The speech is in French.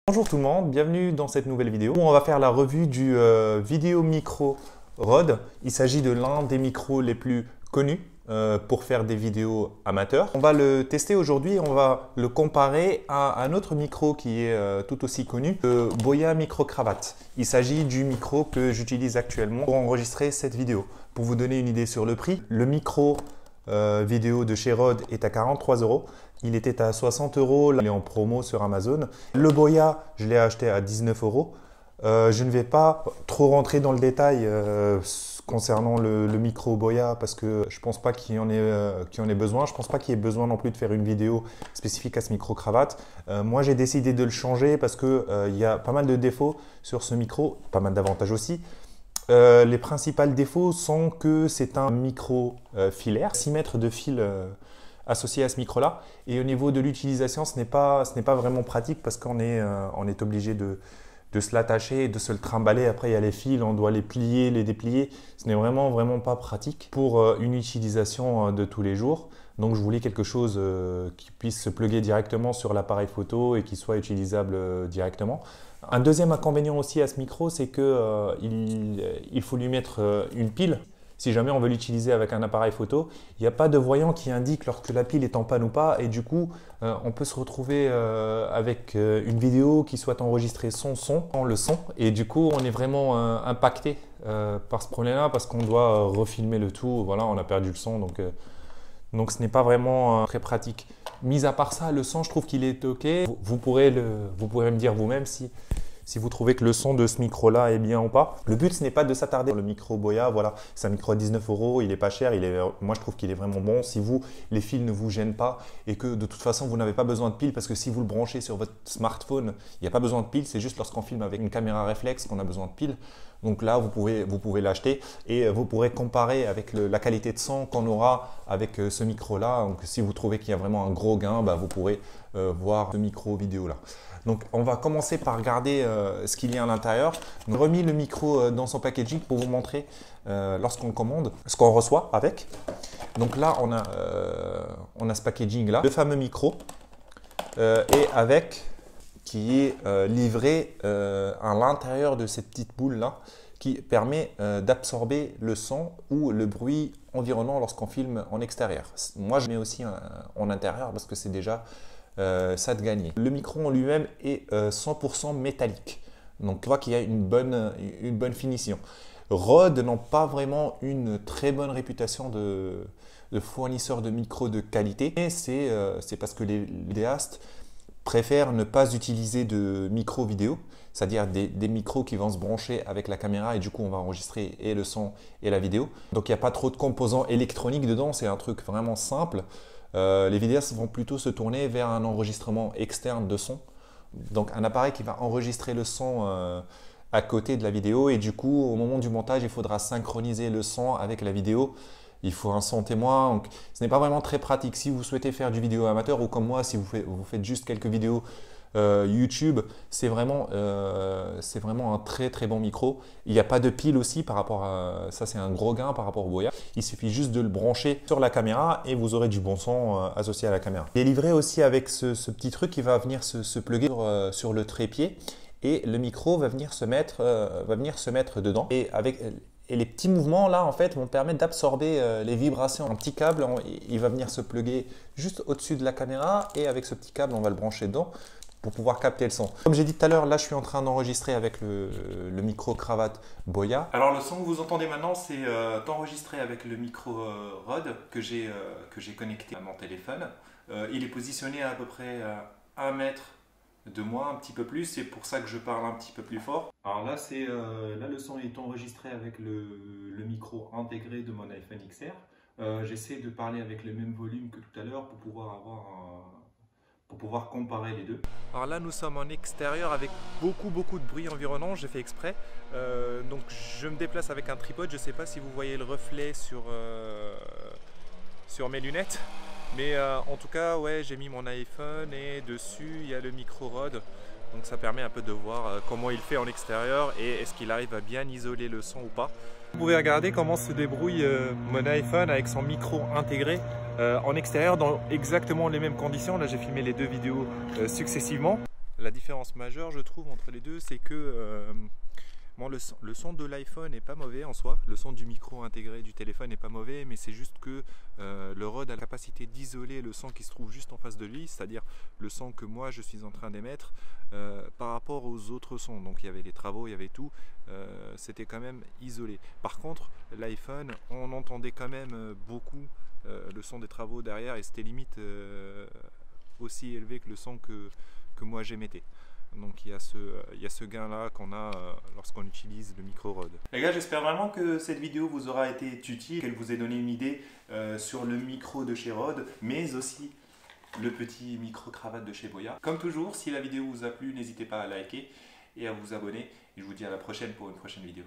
Bonjour tout le monde, bienvenue dans cette nouvelle vidéo où on va faire la revue du Vidéo Micro Rode. Il s'agit de l'un des micros les plus connus pour faire des vidéos amateurs. On va le tester aujourd'hui et on va le comparer à un autre micro qui est tout aussi connu, le Boya Micro Cravate. Il s'agit du micro que j'utilise actuellement pour enregistrer cette vidéo. Pour vous donner une idée sur le prix, le micro vidéo de chez Rode est à 43 €. Il était à 60 €, là il est en promo sur Amazon. Le Boya, je l'ai acheté à 19 €. Je ne vais pas trop rentrer dans le détail concernant le micro Boya parce que je ne pense pas qu'il y en ait besoin. Je ne pense pas qu'il y ait besoin non plus de faire une vidéo spécifique à ce micro cravate. Moi j'ai décidé de le changer parce qu'il y a pas mal de défauts sur ce micro, pas mal d'avantages aussi. Les principaux défauts sont que c'est un micro filaire, 6 mètres de fil associé à ce micro-là. Et au niveau de l'utilisation, ce n'est pas vraiment pratique parce qu'on est obligé de se l'attacher et de se le trimballer. Après, il y a les fils, on doit les plier, les déplier. Ce n'est vraiment pas pratique pour une utilisation de tous les jours. Donc, je voulais quelque chose qui puisse se plugger directement sur l'appareil photo et qui soit utilisable directement. Un deuxième inconvénient aussi à ce micro, c'est qu'il faut lui mettre une pile. Si jamais on veut l'utiliser avec un appareil photo, il n'y a pas de voyant qui indique lorsque la pile est en panne ou pas. Et du coup, on peut se retrouver avec une vidéo qui soit enregistrée sans le son. Et du coup, on est vraiment impacté par ce problème-là parce qu'on doit refilmer le tout. Voilà, on a perdu le son. Donc ce n'est pas vraiment très pratique. Mis à part ça, le son, je trouve qu'il est OK. Vous pourrez me dire vous-même si vous trouvez que le son de ce micro-là est bien ou pas. Le but, ce n'est pas de s'attarder sur le micro Boya. Voilà, c'est un micro à 19 €, il n'est pas cher. Moi, je trouve qu'il est vraiment bon. Si les fils ne vous gênent pas et que de toute façon, vous n'avez pas besoin de pile parce que si vous le branchez sur votre smartphone, il n'y a pas besoin de pile. C'est juste lorsqu'on filme avec une caméra réflexe qu'on a besoin de pile. Donc là, vous pouvez l'acheter et vous pourrez comparer avec la qualité de son qu'on aura avec ce micro-là. Donc si vous trouvez qu'il y a vraiment un gros gain, vous pourrez voir ce micro vidéo-là. Donc on va commencer par regarder ce qu'il y a à l'intérieur. J'ai remis le micro dans son packaging pour vous montrer lorsqu'on commande ce qu'on reçoit avec. Donc là, on a ce packaging-là, le fameux micro et avec qui est livré à l'intérieur de cette petite boule-là qui permet d'absorber le son ou le bruit environnant lorsqu'on filme en extérieur. Moi, je mets aussi en intérieur parce que c'est déjà ça de gagner. Le micro en lui-même est 100% métallique. Donc, on voit qu'il y a une bonne finition. Rode n'ont pas vraiment une très bonne réputation de fournisseur de micros de qualité. Et c'est parce que les vidéastes préfèrent ne pas utiliser de micro vidéo, c'est-à-dire des micros qui vont se brancher avec la caméra et du coup on va enregistrer et le son et la vidéo. Donc il n'y a pas trop de composants électroniques dedans, c'est un truc vraiment simple. Les vidéastes vont plutôt se tourner vers un enregistrement externe de son. Donc un appareil qui va enregistrer le son à côté de la vidéo et du coup au moment du montage il faudra synchroniser le son avec la vidéo. Il faut un son témoin, donc ce n'est pas vraiment très pratique. Si vous souhaitez faire du vidéo amateur ou comme moi, si vous faites juste quelques vidéos YouTube, c'est vraiment un très bon micro. Il n'y a pas de pile aussi par rapport à ça, c'est un gros gain par rapport au Boya. Il suffit juste de le brancher sur la caméra et vous aurez du bon son associé à la caméra. Il est livré aussi avec ce petit truc qui va venir se plugger sur le trépied et le micro va venir se mettre dedans. Et les petits mouvements là en fait vont permettre d'absorber les vibrations. Un petit câble, il va venir se plugger juste au-dessus de la caméra et avec ce petit câble on va le brancher dedans pour pouvoir capter le son. Comme j'ai dit tout à l'heure, là je suis en train d'enregistrer avec le micro cravate Boya. Alors le son que vous entendez maintenant c'est enregistré avec le micro Rode que j'ai connecté à mon téléphone. Il est positionné à peu près 1 mètre de moi, un petit peu plus, c'est pour ça que je parle un petit peu plus fort. Alors là, là le son est enregistré avec le micro intégré de mon iPhone XR. J'essaie de parler avec le même volume que tout à l'heure pour pouvoir comparer les deux. Alors là, nous sommes en extérieur avec beaucoup de bruit environnant, j'ai fait exprès. Donc je me déplace avec un tripode, je ne sais pas si vous voyez le reflet sur mes lunettes. Mais en tout cas, ouais, j'ai mis mon iPhone et dessus il y a le micro Rode. Donc ça permet un peu de voir comment il fait en extérieur et est-ce qu'il arrive à bien isoler le son ou pas. Vous pouvez regarder comment se débrouille mon iPhone avec son micro intégré en extérieur dans exactement les mêmes conditions. Là j'ai filmé les deux vidéos successivement. La différence majeure, je trouve, entre les deux, c'est que bon, le son de l'iPhone n'est pas mauvais en soi, le son du micro intégré du téléphone n'est pas mauvais, mais c'est juste que le Rode a la capacité d'isoler le son qui se trouve juste en face de lui, c'est-à-dire le son que moi je suis en train d'émettre par rapport aux autres sons. Donc il y avait les travaux, il y avait tout, c'était quand même isolé. Par contre, l'iPhone, on entendait quand même beaucoup le son des travaux derrière et c'était limite aussi élevé que le son que moi j'émettais. Donc il y a ce gain là qu'on a lorsqu'on utilise le micro Rode. Les gars, j'espère vraiment que cette vidéo vous aura été utile, qu'elle vous ait donné une idée sur le micro de chez Rode, mais aussi le petit micro cravate de chez Boya. Comme toujours, si la vidéo vous a plu, n'hésitez pas à liker et à vous abonner. Et je vous dis à la prochaine pour une prochaine vidéo.